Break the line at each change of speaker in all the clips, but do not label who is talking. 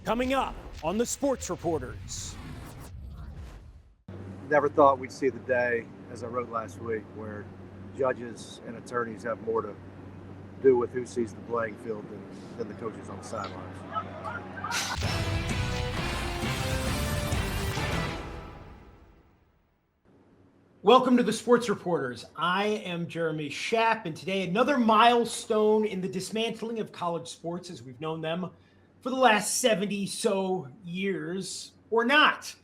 Coming up on the Sports Reporters.
Never thought we'd see the day, as I wrote last week, where judges and attorneys have more to do with who sees the playing field than the coaches on the sidelines.
Welcome to the Sports Reporters. I am Jeremy Schaap, and today another milestone in the dismantling of college sports as we've known them for the last 70 so years, or not.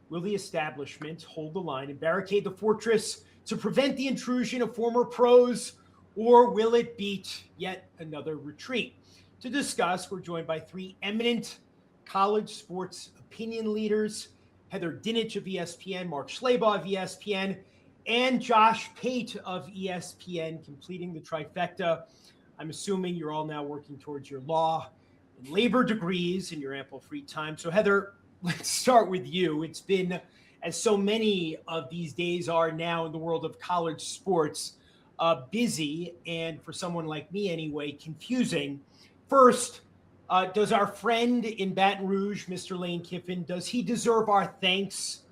Will the establishment hold the line and barricade the fortress to prevent the intrusion of former pros, or will it beat yet another retreat? To discuss, we're joined by three eminent college sports opinion leaders: Heather Dinich of ESPN, Mark Schlabach of ESPN, and Josh Pate of ESPN, completing the trifecta. I'm assuming you're all now working towards your law and labor degrees in your ample free time. So Heather, let's start with you. It's been, as so many of these days are now in the world of college sports, busy, and for someone like me anyway, confusing. First, does our friend in Baton Rouge, Mr. Lane Kiffin, does he deserve our thanks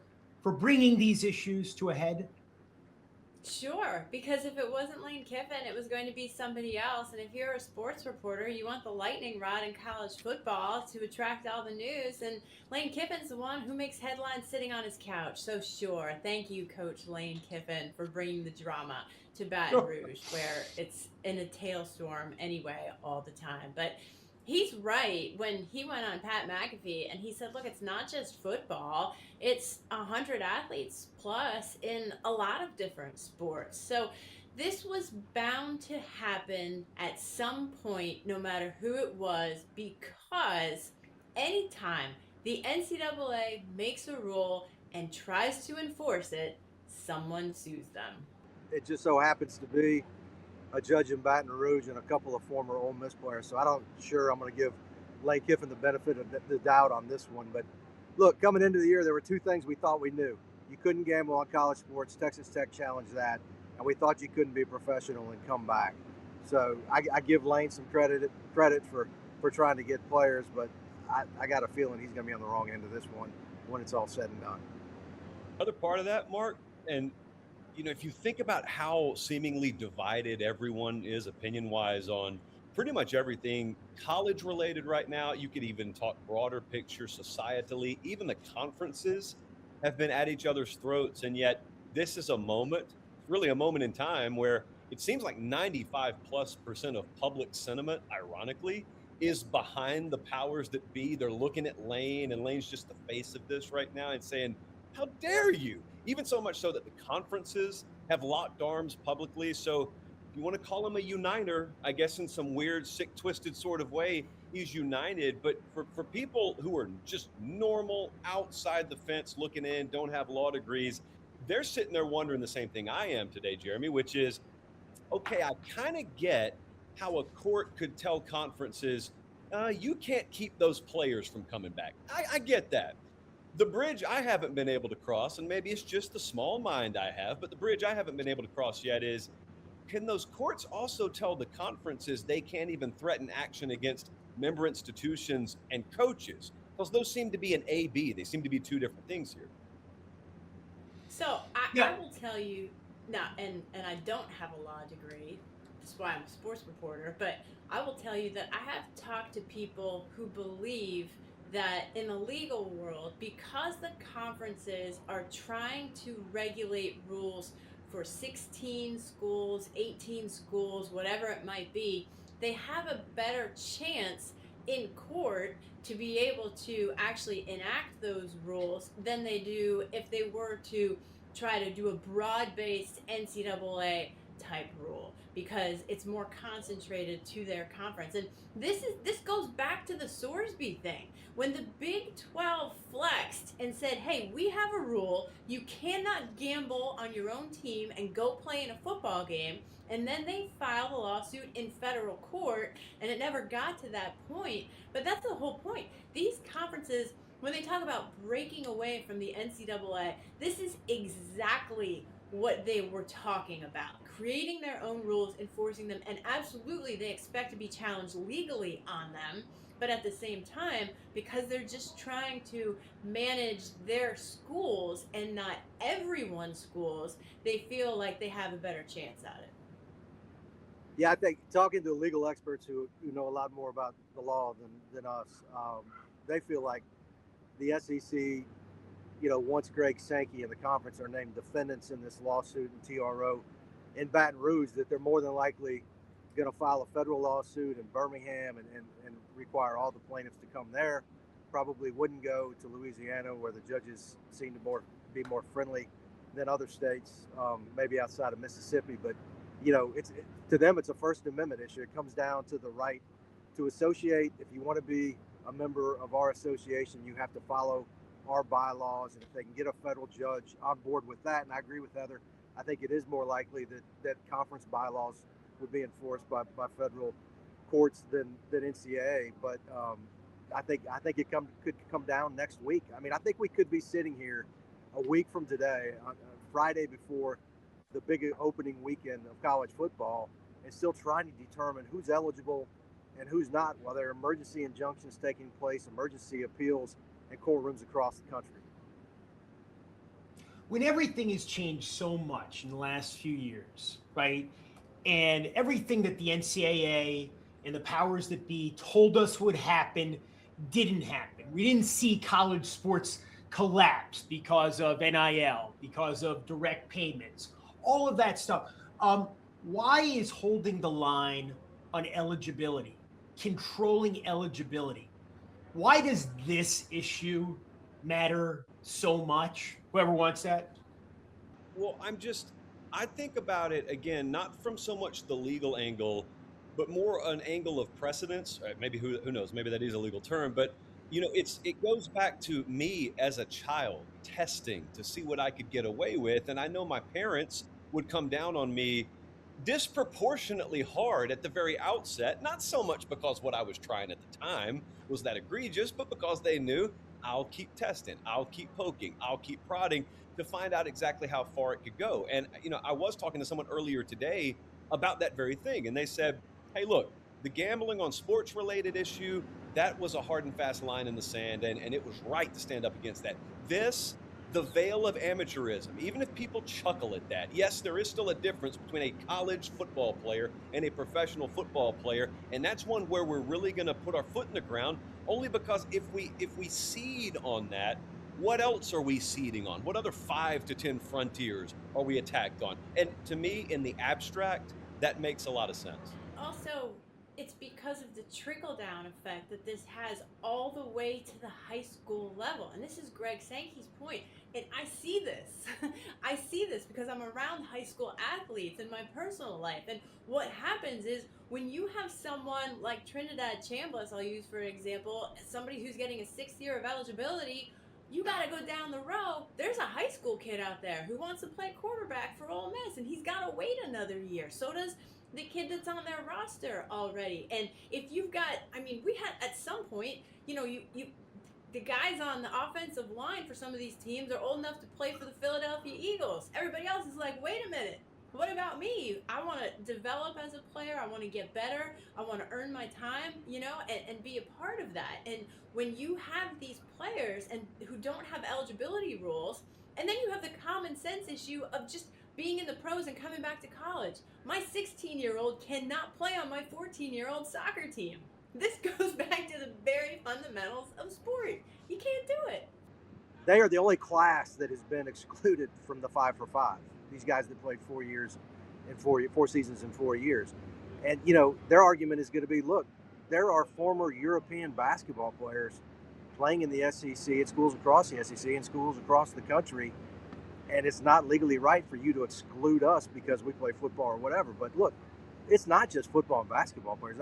for bringing these issues to a head?
Sure, because if it wasn't Lane Kiffin, it was going to be somebody else. And if you're a sports reporter, you want the lightning rod in college football to attract all the news. And Lane Kiffin's the one who makes headlines sitting on his couch. So sure, thank you, Coach Lane Kiffin, for bringing the drama to Baton Rouge, where it's in a tailstorm anyway all the time. But he's right when he went on Pat McAfee and he said, look, it's not just football. It's 100 athletes plus in a lot of different sports. So this was bound to happen at some point, no matter who it was, because anytime the NCAA makes a rule and tries to enforce it, someone sues them.
It just so happens to be a judge in Baton Rouge and a couple of former Ole Miss players. So I'm going to give Lane Kiffin the benefit of the doubt on this one. But look, coming into the year, there were two things we thought we knew. You couldn't gamble on college sports. Texas Tech challenged that. And we thought you couldn't be a professional and come back. So I give Lane some credit for trying to get players, but I got a feeling he's going to be on the wrong end of this one when it's all said and done.
Other part of that, Mark, and if you think about how seemingly divided everyone is opinion-wise on pretty much everything college-related right now, you could even talk broader picture societally. Even the conferences have been at each other's throats, and yet this is a moment, really a moment in time where it seems like 95+% of public sentiment, ironically, is behind the powers that be. They're looking at Lane, and Lane's just the face of this right now and saying, how dare you? Even so much so that the conferences have locked arms publicly. So if you want to call him a uniter, I guess in some weird, sick, twisted sort of way, he's united. But for people who are just normal, outside the fence looking in, don't have law degrees, they're sitting there wondering the same thing I am today, Jeremy, which is, okay, I kind of get how a court could tell conferences, you can't keep those players from coming back. I get that. The bridge I haven't been able to cross, and maybe it's just the small mind I have, but the bridge I haven't been able to cross yet is, can those courts also tell the conferences they can't even threaten action against member institutions and coaches? Because those seem to be an A-B. They seem to be two different things here.
So I will tell you now, and I don't have a law degree. That's why I'm a sports reporter. But I will tell you that I have talked to people who believe that in the legal world, because the conferences are trying to regulate rules for 16 schools, 18 schools, whatever it might be, they have a better chance in court to be able to actually enact those rules than they do if they were to try to do a broad-based NCAA type rule, because it's more concentrated to their conference. And this goes back to the Sorsby thing. When the Big 12 flexed and said, hey, we have a rule, you cannot gamble on your own team and go play in a football game, and then they filed a lawsuit in federal court, and it never got to that point. But that's the whole point. These conferences, when they talk about breaking away from the NCAA, this is exactly what they were talking about. Creating their own rules, enforcing them, and absolutely they expect to be challenged legally on them. But at the same time, because they're just trying to manage their schools and not everyone's schools, they feel like they have a better chance at it.
Yeah, I think talking to legal experts who know a lot more about the law than us, they feel like the SEC, once Greg Sankey and the conference are named defendants in this lawsuit and TRO in Baton Rouge, that they're more than likely going to file a federal lawsuit in Birmingham and require all the plaintiffs to come there. Probably wouldn't go to Louisiana, where the judges seem to be more friendly than other states, maybe outside of Mississippi. But to them, it's a First Amendment issue. It comes down to the right to associate. If you want to be a member of our association, you have to follow our bylaws. And if they can get a federal judge on board with that, and I agree with Heather, I think it is more likely that conference bylaws would be enforced by federal courts than NCAA. But I think it could come down next week. I mean, I think we could be sitting here a week from today, on Friday before the big opening weekend of college football, and still trying to determine who's eligible and who's not, while there are emergency injunctions taking place, emergency appeals in courtrooms across the country.
When everything has changed so much in the last few years, right? And everything that the NCAA and the powers that be told us would happen didn't happen. We didn't see college sports collapse because of NIL, because of direct payments, all of that stuff. Why is holding the line on eligibility, controlling eligibility, why does this issue matter so much? Whoever wants that.
Well, I think about it again, not from so much the legal angle, but more an angle of precedence. Maybe who knows? Maybe that is a legal term, but it goes back to me as a child testing to see what I could get away with, and I know my parents would come down on me disproportionately hard at the very outset, not so much because what I was trying at the time was that egregious, but because they knew I'll keep testing, I'll keep poking, I'll keep prodding to find out exactly how far it could go. And I was talking to someone earlier today about that very thing, and they said, hey, look, the gambling on sports related issue, that was a hard and fast line in the sand, and it was right to stand up against that. The veil of amateurism, even if people chuckle at that, yes, there is still a difference between a college football player and a professional football player, and that's one where we're really going to put our foot in the ground, only because if we seed on that, what else are we seeding on? What other 5 to 10 frontiers are we attacked on? And to me, in the abstract, that makes a lot of sense.
Also, it's because of the trickle-down effect that this has all the way to the high school level. And this is Greg Sankey's point. And I see this. I see this because I'm around high school athletes in my personal life. And what happens is when you have someone like Trinidad Chambliss, I'll use for an example, somebody who's getting a 6th year of eligibility, you got to go down the row. There's a high school kid out there who wants to play quarterback for Ole Miss, and he's got to wait another year. So does the kid that's on their roster already. And if you've got, we had at some point, the guys on the offensive line for some of these teams are old enough to play for the Philadelphia Eagles. Everybody else is like, wait a minute, what about me? I want to develop as a player. I want to get better. I want to earn my time, and be a part of that. And when you have these players and who don't have eligibility rules, and then you have the common sense issue of just being in the pros and coming back to college. My 16-year-old cannot play on my 14-year-old soccer team. This goes back to the very fundamentals of sport. You can't do it.
They are the only class that has been excluded from the 5-for-5. These guys that played 4 years and 4 seasons in 4 years. And, their argument is going to be, look, there are former European basketball players playing in the SEC at schools across the SEC and schools across the country. And it's not legally right for you to exclude us because we play football or whatever. But look, it's not just football and basketball players.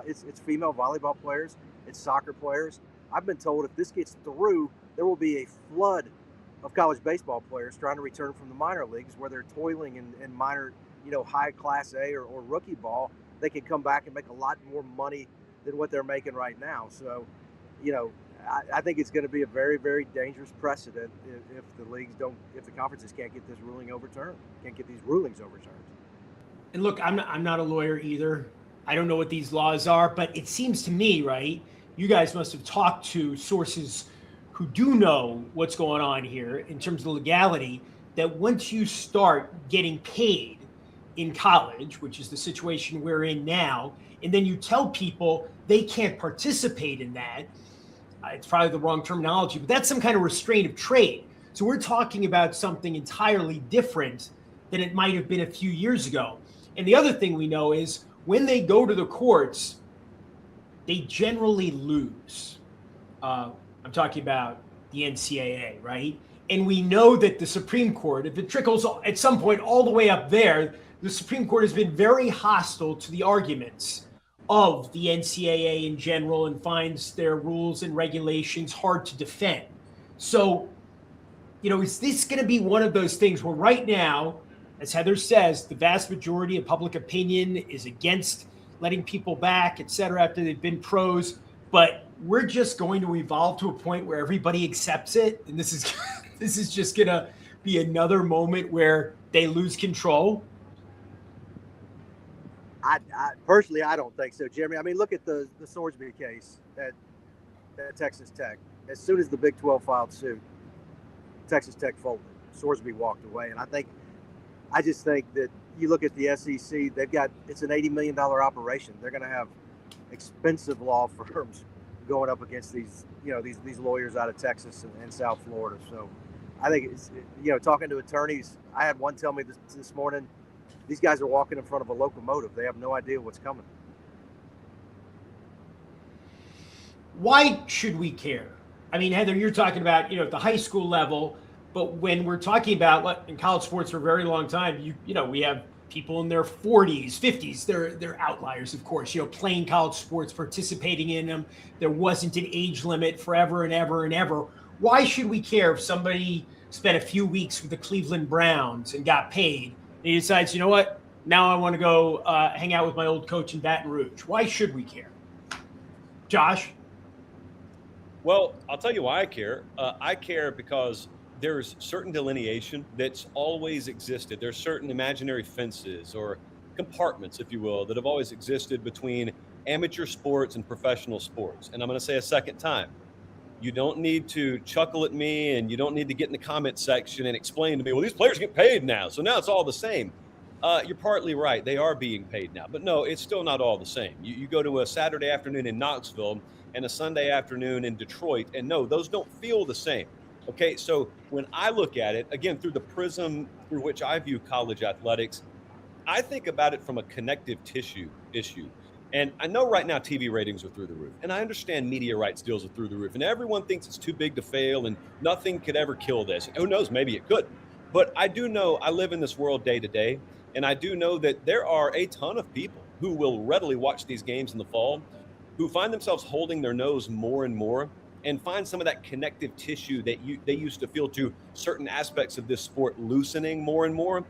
It's female volleyball players. It's soccer players. I've been told if this gets through, there will be a flood of college baseball players trying to return from the minor leagues where they're toiling in minor, high class A or rookie ball. They can come back and make a lot more money than what they're making right now. So, I think it's going to be a very, very dangerous precedent if the conferences can't get this ruling overturned, can't get these rulings overturned.
And look, I'm not a lawyer either. I don't know what these laws are, but it seems to me, right, you guys must have talked to sources who do know what's going on here in terms of legality, that once you start getting paid in college, which is the situation we're in now, and then you tell people they can't participate in that, it's probably the wrong terminology, but that's some kind of restraint of trade. So we're talking about something entirely different than it might have been a few years ago. And the other thing we know is when they go to the courts, they generally lose. I'm talking about the NCAA, right? And we know that the Supreme Court, if it trickles at some point all the way up there, the Supreme Court has been very hostile to the arguments of the NCAA in general and finds their rules and regulations hard to defend. So, is this going to be one of those things where right now, as Heather says, the vast majority of public opinion is against letting people back, et cetera, after they've been pros, but we're just going to evolve to a point where everybody accepts it, and this is just going to be another moment where they lose control?
I personally, I don't think so, Jeremy. I mean, look at the Sorsby case at Texas Tech. As soon as the Big 12 filed suit, Texas Tech folded. Sorsby walked away. And I just think that you look at the SEC, it's an $80 million operation. They're going to have expensive law firms going up against these lawyers out of Texas and South Florida. So I think it's, talking to attorneys, I had one tell me this morning, these guys are walking in front of a locomotive. They have no idea what's coming.
Why should we care? I mean, Heather, you're talking about, at the high school level, but when we're talking about in college sports for a very long time, we have people in their 40s, 50s. They're outliers, of course, playing college sports, participating in them. There wasn't an age limit forever and ever and ever. Why should we care if somebody spent a few weeks with the Cleveland Browns and got paid? And he decides, you know what? Now I want to go hang out with my old coach in Baton Rouge. Why should we care? Josh?
Well, I'll tell you why I care. I care because there's certain delineation that's always existed. There's certain imaginary fences or compartments, if you will, that have always existed between amateur sports and professional sports. And I'm going to say a second time, you don't need to chuckle at me and you don't need to get in the comment section and explain to me, well, these players get paid now, so now it's all the same. You're partly right. They are being paid now. But no, it's still not all the same. You go to a Saturday afternoon in Knoxville and a Sunday afternoon in Detroit, and no, those don't feel the same. Okay, so when I look at it, again, through the prism through which I view college athletics, I think about it from a connective tissue issue. And I know right now TV ratings are through the roof, and I understand media rights deals are through the roof, and everyone thinks it's too big to fail and nothing could ever kill this. Who knows, maybe it could. But I do know I live in this world day to day, and I do know that there are a ton of people who will readily watch these games in the fall, who find themselves holding their nose more and more and find some of that connective tissue that they used to feel to certain aspects of this sport loosening more and more.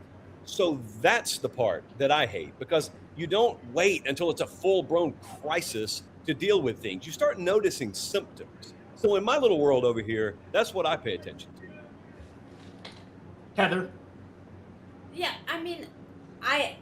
So that's the part that I hate, because you don't wait until it's a full-blown crisis to deal with things. You start noticing symptoms. So in my little world over here, that's what I pay attention to.
Heather?
Yeah, I mean, I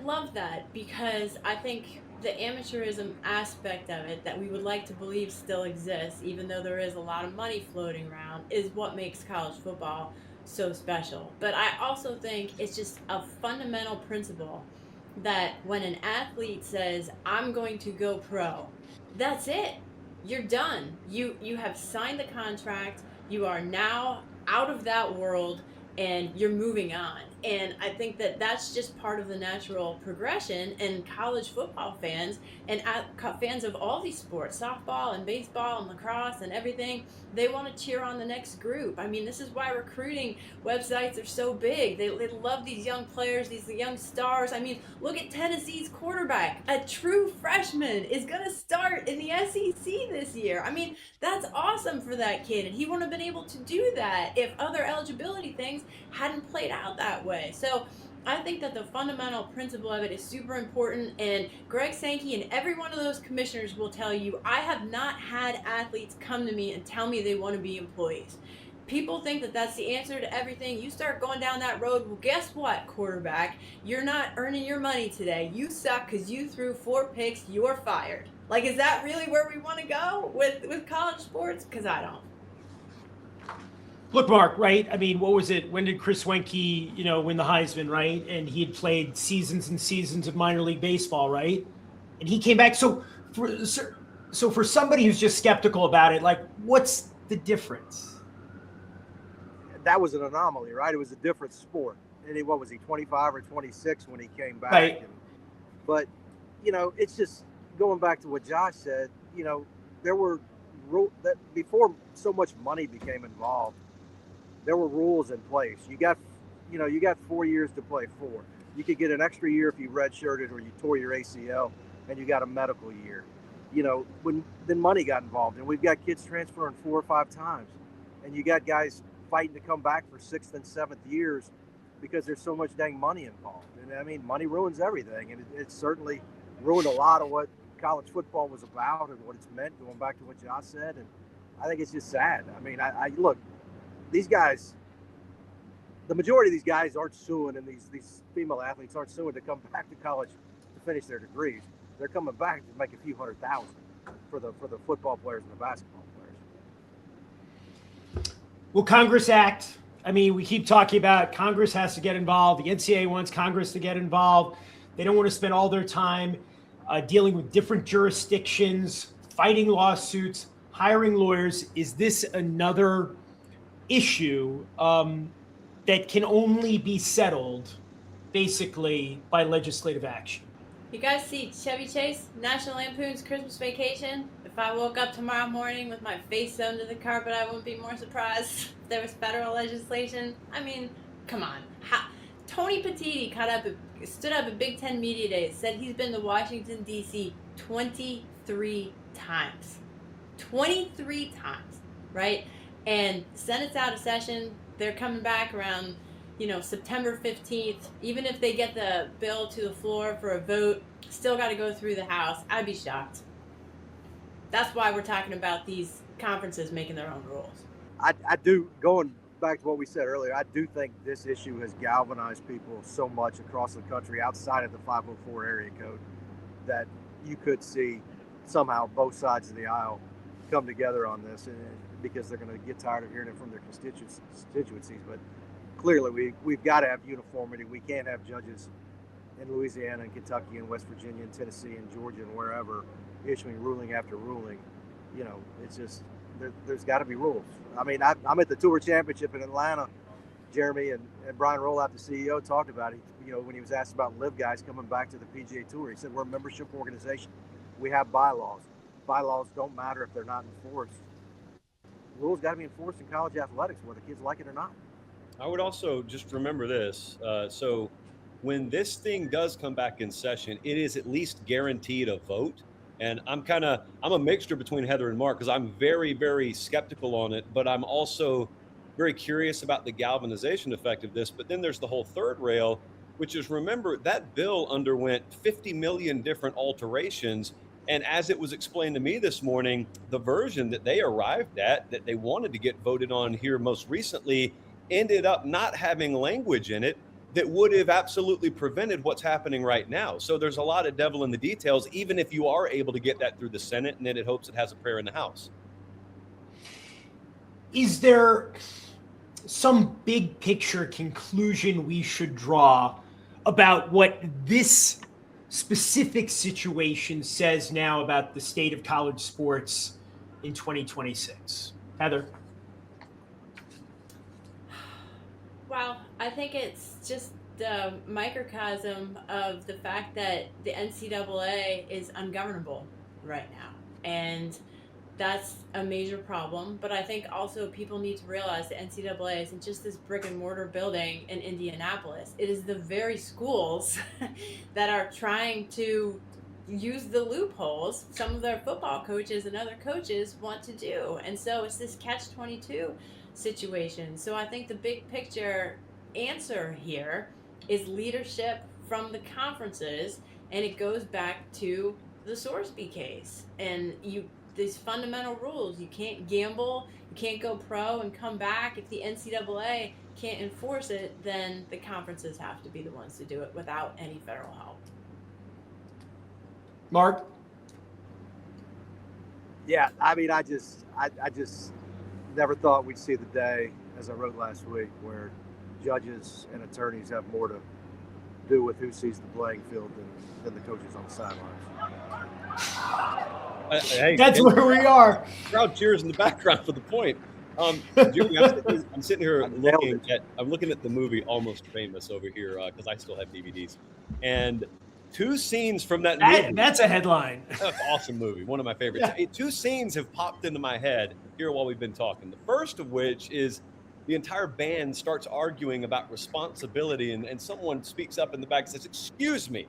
love that, because I think the amateurism aspect of it that we would like to believe still exists, even though there is a lot of money floating around, is what makes college football so special. But I also think it's just a fundamental principle that when an athlete says, I'm going to go pro, that's it. You're done. You have signed the contract. You are now out of that world and you're moving on. And I think that that's just part of the natural progression. And college football fans and fans of all these sports, softball and baseball and lacrosse and everything, they want to cheer on the next group. I mean, this is why recruiting websites are so big. They love these young players, these young stars. I mean, look at Tennessee's quarterback. A true freshman is going to start in the SEC this year. I mean, that's awesome for that kid. And he wouldn't have been able to do that if other eligibility things hadn't played out that way. So I think that the fundamental principle of it is super important, and Greg Sankey and every one of those commissioners will tell you, I have not had athletes come to me and tell me they want to be employees. People think that that's the answer to everything. You start going down that road, well, guess what, quarterback? You're not earning your money today. You suck because you threw 4 picks. You're fired. Like, is that really where we want to go with college sports? Because I don't.
Look, Mark, right? I mean, what was it? When did Chris Wenke, win the Heisman, right? And he had played seasons and seasons of minor league baseball, right? And he came back. So for somebody who's just skeptical about it, like, what's the difference?
That was an anomaly, right? It was a different sport. And what was he, 25 or 26 when he came back?
Right.
But, it's just going back to what Josh said, there were rules that before so much money became involved, there were rules in place. You got 4 years to play 4. You could get an extra year if you redshirted or you tore your ACL, and you got a medical year. Then money got involved, and we've got kids transferring 4 or 5 times, and you got guys fighting to come back for 6th and 7th years because there's so much dang money involved. And I mean, money ruins everything, and it certainly ruined a lot of what college football was about and what it's meant, going back to what Josh said. And I think it's just sad. I mean, I look, these guys, the majority of these guys aren't suing, and these female athletes aren't suing to come back to college to finish their degrees. They're coming back to make a few $100,000 for the football players and the basketball players.
Will Congress act? I mean, we keep talking about Congress has to get involved. The NCAA wants Congress to get involved. They don't want to spend all their time dealing with different jurisdictions, fighting lawsuits, hiring lawyers. Is this another issue that can only be settled basically by legislative action?
You guys see Chevy Chase, National Lampoon's Christmas Vacation? If I woke up tomorrow morning with my face under the carpet, I wouldn't be more surprised if there was federal legislation. I mean, come on. Tony Petitti stood up at Big Ten Media Days, said he's been to Washington, D.C. 23 times. 23 times, right? And Senate's out of session. They're coming back around September 15th. Even if they get the bill to the floor for a vote, still got to go through the House. I'd be shocked. That's why we're talking about these conferences making their own rules.
I do, going back to what we said earlier, I do think this issue has galvanized people so much across the country outside of the 504 area code that you could see somehow both sides of the aisle come together on this, because they're going to get tired of hearing it from their constituencies. But clearly, we've got to have uniformity. We can't have judges in Louisiana and Kentucky and West Virginia and Tennessee and Georgia and wherever issuing ruling after ruling. It's just there's got to be rules. I mean, I'm at the Tour Championship in Atlanta, Jeremy, and Brian Roloff, the CEO, talked about it. When he was asked about live guys coming back to the PGA Tour, he said, we're a membership organization. We have bylaws. Bylaws don't matter if they're not enforced. Rules got to be enforced in college athletics, whether kids like it or not.
I would also just remember this. So when this thing does come back in session, it is at least guaranteed a vote. And I'm a mixture between Heather and Mark, because I'm very, very skeptical on it, but I'm also very curious about the galvanization effect of this. But then there's the whole third rail, which is, remember, that bill underwent 50 million different alterations. And as it was explained to me this morning, the version that they arrived at, that they wanted to get voted on here most recently, ended up not having language in it that would have absolutely prevented what's happening right now. So there's a lot of devil in the details, even if you are able to get that through the Senate, and then it hopes it has a prayer in the House.
Is there some big picture conclusion we should draw about what this specific situation says now about the state of college sports in 2026? Heather?
Well, I think it's just the microcosm of the fact that the NCAA is ungovernable right now. And that's a major problem. But I think also people need to realize the NCAA isn't just this brick and mortar building in Indianapolis. It is the very schools that are trying to use the loopholes some of their football coaches and other coaches want to do. And so it's this catch-22 situation. So I think the big picture answer here is leadership from the conferences, and it goes back to the Sorsby case. And these fundamental rules, you can't gamble, you can't go pro and come back. If the NCAA can't enforce it, then the conferences have to be the ones to do it without any federal help.
Mark?
Yeah, I mean, I just never thought we'd see the day, as I wrote last week, where judges and attorneys have more to do with who sees the playing field than the coaches on the sidelines.
Hey,
That's where we are.
Crowd cheers in the background for the point. Jimmy, I'm sitting here looking at the movie Almost Famous over here because I still have DVDs, and two scenes from that movie.
That's a headline.
That's an awesome movie, one of my favorites. Yeah. Two scenes have popped into my head here while we've been talking. The first of which is the entire band starts arguing about responsibility, and someone speaks up in the back and says, "Excuse me,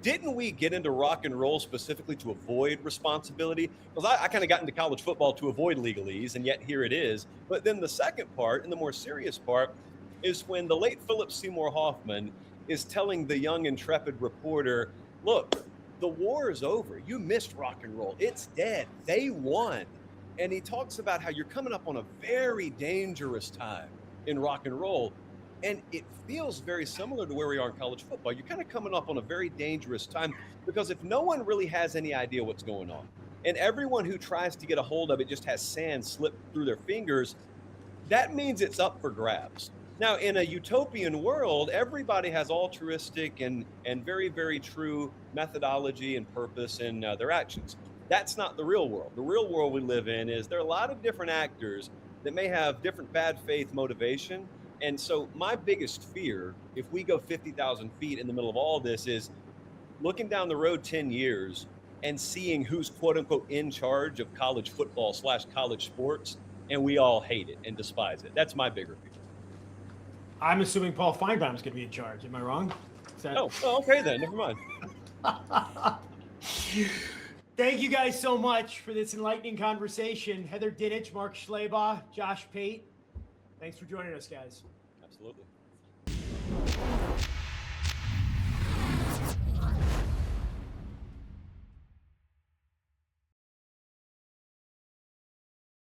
didn't we get into rock and roll specifically to avoid responsibility?" Because I kind of got into college football to avoid legalese, and yet here it is. But then the second part, and the more serious part, is when the late Philip Seymour Hoffman is telling the young intrepid reporter, "Look, the war is over. You missed rock and roll. It's dead. They won." And he talks about how you're coming up on a very dangerous time in rock and roll. And it feels very similar to where we are in college football. You're kind of coming up on a very dangerous time because if no one really has any idea what's going on, and everyone who tries to get a hold of it just has sand slip through their fingers, that means it's up for grabs. Now, in a utopian world, everybody has altruistic and very, very true methodology and purpose in their actions. That's not the real world. The real world we live in is there are a lot of different actors that may have different bad faith motivation. And so my biggest fear, if we go 50,000 feet in the middle of all this, is looking down the road 10 years and seeing who's quote unquote in charge of college football / college sports, and we all hate it and despise it. That's my bigger fear.
I'm assuming Paul Feinbaum's going to be in charge. Am I wrong?
Oh, okay then. Never mind.
Thank you guys so much for this enlightening conversation. Heather Dinich, Mark Schlabach, Josh Pate. Thanks for joining us, guys.
Absolutely.